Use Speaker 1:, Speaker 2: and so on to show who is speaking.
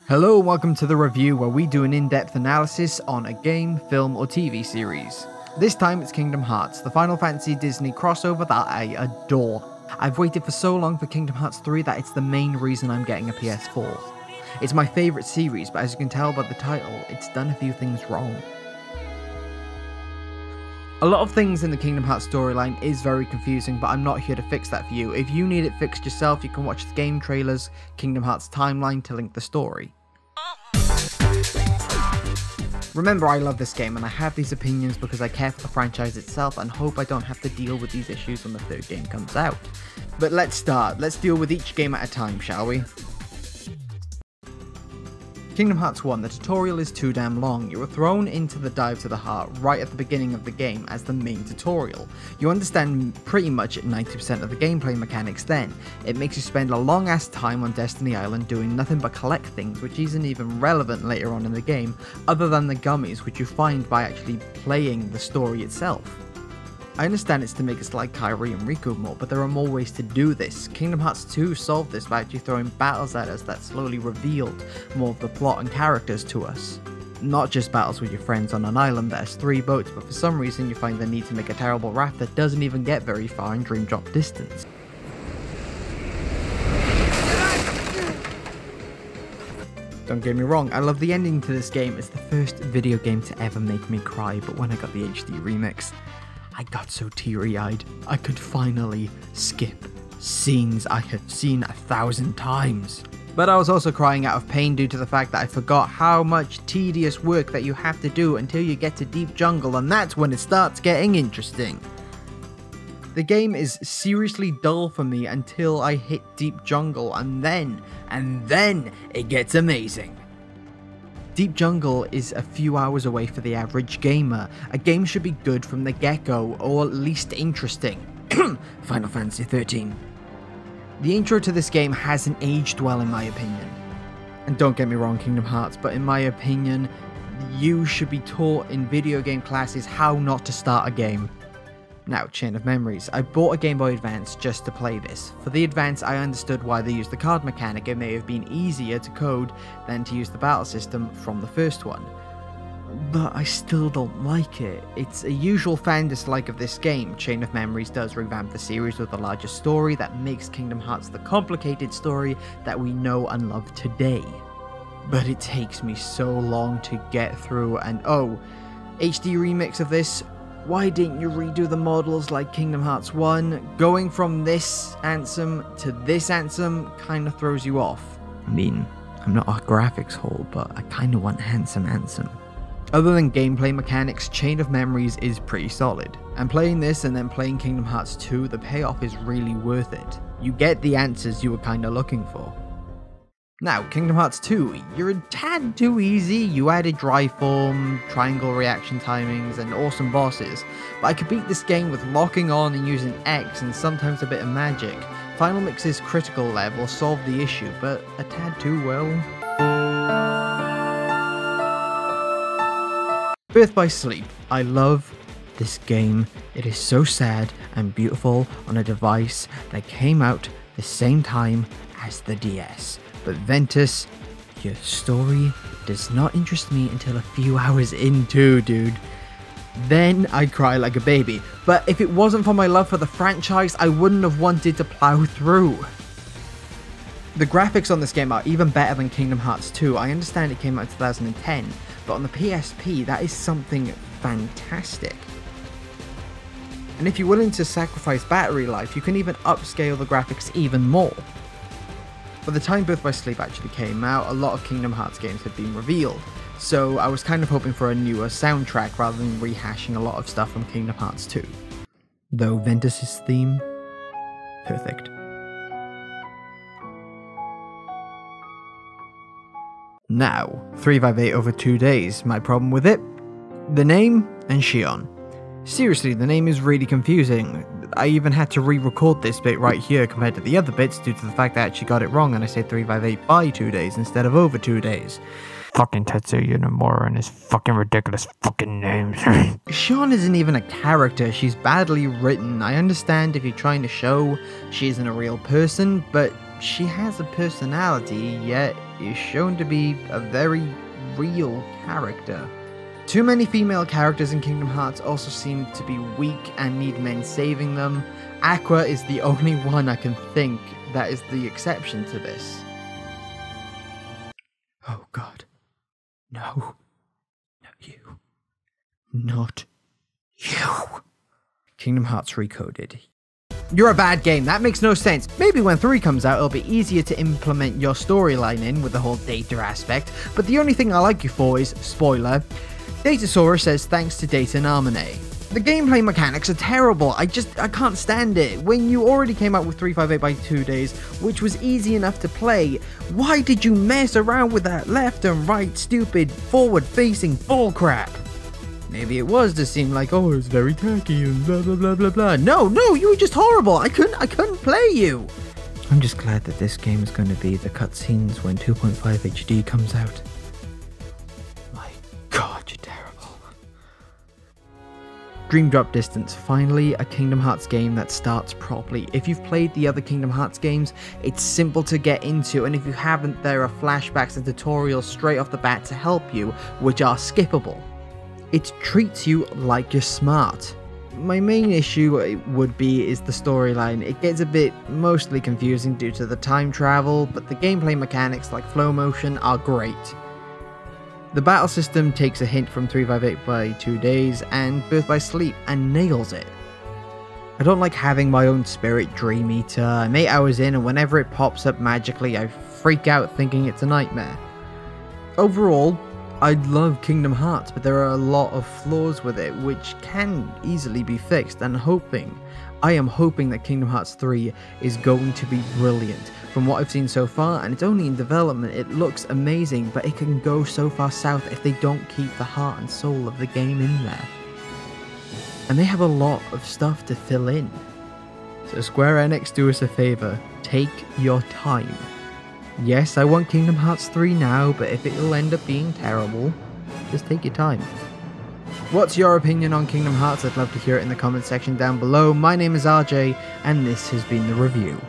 Speaker 1: Hello and welcome to the review where we do an in-depth analysis on a game, film or TV series. This time it's Kingdom Hearts, the Final Fantasy Disney crossover that I adore. I've waited for so long for Kingdom Hearts 3 that it's the main reason I'm getting a PS4. It's my favourite series, but as you can tell by the title, it's done a few things wrong. A lot of things in the Kingdom Hearts storyline is very confusing, but I'm not here to fix that for you. If you need it fixed yourself, you can watch the game trailers, Kingdom Hearts timeline to link the story. Remember, I love this game and I have these opinions because I care for the franchise itself and hope I don't have to deal with these issues when the third game comes out. But let's start. Let's deal with each game at a time, shall we? Kingdom Hearts 1, the tutorial is too damn long. You are thrown into the Dive to the Heart right at the beginning of the game as the main tutorial. You understand pretty much 90% of the gameplay mechanics then. It makes you spend a long ass time on Destiny Island doing nothing but collect things which isn't even relevant later on in the game, other than the gummies which you find by actually playing the story itself. I understand it's to make us like Kairi and Riku more, but there are more ways to do this. Kingdom Hearts 2 solved this by actually throwing battles at us that slowly revealed more of the plot and characters to us. Not just battles with your friends on an island that has 3 boats, but for some reason you find the need to make a terrible raft that doesn't even get very far in Dream Drop distance. Don't get me wrong, I love the ending to this game. It's the first video game to ever make me cry, but when I got the HD remix, I got so teary-eyed, I could finally skip scenes I had seen 1,000 times. But I was also crying out of pain due to the fact that I forgot how much tedious work that you have to do until you get to Deep Jungle, and that's when it starts getting interesting. The game is seriously dull for me until I hit Deep Jungle, and then it gets amazing. Deep Jungle is a few hours away for the average gamer. A game should be good from the get-go, or at least interesting. Final Fantasy 13. The intro to this game hasn't aged well in my opinion. And don't get me wrong, Kingdom Hearts, but in my opinion, you should be taught in video game classes how not to start a game. Now, Chain of Memories. I bought a Game Boy Advance just to play this. For the Advance, I understood why they used the card mechanic. It may have been easier to code than to use the battle system from the first one. But I still don't like it. It's a usual fan dislike of this game. Chain of Memories does revamp the series with a larger story that makes Kingdom Hearts the complicated story that we know and love today. But it takes me so long to get through, and oh, HD remix of this. Why didn't you redo the models like Kingdom Hearts 1? Going from this Ansem to this Ansem kinda throws you off. I mean, I'm not a graphics hole, but I kinda want handsome Ansem. Other than gameplay mechanics, Chain of Memories is pretty solid. And playing this and then playing Kingdom Hearts 2, the payoff is really worth it. You get the answers you were kinda looking for. Now, Kingdom Hearts 2, you're a tad too easy. You added dry form, triangle reaction timings, and awesome bosses, but I could beat this game with locking on and using X and sometimes a bit of magic. Final Mix's critical level solved the issue, but a tad too well. Birth by Sleep. I love this game. It is so sad and beautiful on a device that came out the same time as the DS. But Ventus, your story does not interest me until a few hours into, dude. Then I cry like a baby. But if it wasn't for my love for the franchise, I wouldn't have wanted to plow through. The graphics on this game are even better than Kingdom Hearts 2. I understand it came out in 2010, but on the PSP, that is something fantastic. And if you're willing to sacrifice battery life, you can even upscale the graphics even more. By the time Birth by Sleep actually came out, a lot of Kingdom Hearts games had been revealed, so I was kind of hoping for a newer soundtrack rather than rehashing a lot of stuff from Kingdom Hearts 2. Though Ventus' theme, perfect. Now, 358 over 2 days. My problem with it? The name and Shion. Seriously, the name is really confusing. I even had to re-record this bit right here compared to the other bits due to the fact that I actually got it wrong and I said 358 by 2 days instead of over 2 days. Fucking Tetsuya Nomura and his fucking ridiculous fucking names. Shion isn't even a character, she's badly written. I understand if you're trying to show she isn't a real person, but she has a personality, yet is shown to be a very real character. Too many female characters in Kingdom Hearts also seem to be weak and need men saving them. Aqua is the only one I can think that is the exception to this. Oh god. No. Not you. Not you. Kingdom Hearts Recoded. You're a bad game, that makes no sense. Maybe when 3 comes out it'll be easier to implement your storyline in with the whole data aspect, but the only thing I like you for is, spoiler, Datasaurus says thanks to Data Namine. The gameplay mechanics are terrible, I can't stand it. When you already came out with 358 by 2 days, which was easy enough to play, why did you mess around with that left and right stupid forward-facing bullcrap? Maybe it was to seem like, oh, it's very tacky and blah blah blah blah blah. No, you were just horrible. I couldn't play you. I'm just glad that this game is going to be the cutscenes when 2.5 HD comes out. My god, you're terrible. Dream Drop Distance, finally a Kingdom Hearts game that starts properly. If you've played the other Kingdom Hearts games, it's simple to get into, and if you haven't, there are flashbacks and tutorials straight off the bat to help you, which are skippable. It treats you like you're smart. My main issue would be is the storyline. It gets a bit mostly confusing due to the time travel, but the gameplay mechanics like flow motion are great. The battle system takes a hint from 358 by 2 days and Birth by Sleep and nails it. I don't like having my own spirit dream eater. I'm 8 hours in and whenever it pops up magically I freak out thinking it's a nightmare. Overall, I love Kingdom Hearts, but there are a lot of flaws with it which can easily be fixed, and I am hoping that Kingdom Hearts 3 is going to be brilliant. From what I've seen so far, and it's only in development, it looks amazing, but it can go so far south if they don't keep the heart and soul of the game in there. And they have a lot of stuff to fill in. So SquareEnix, do us a favour, take your time. Yes, I want Kingdom Hearts 3 now, but if it'll end up being terrible, just take your time. What's your opinion on Kingdom Hearts? I'd love to hear it in the comment section down below. My name is RJ, and this has been the review.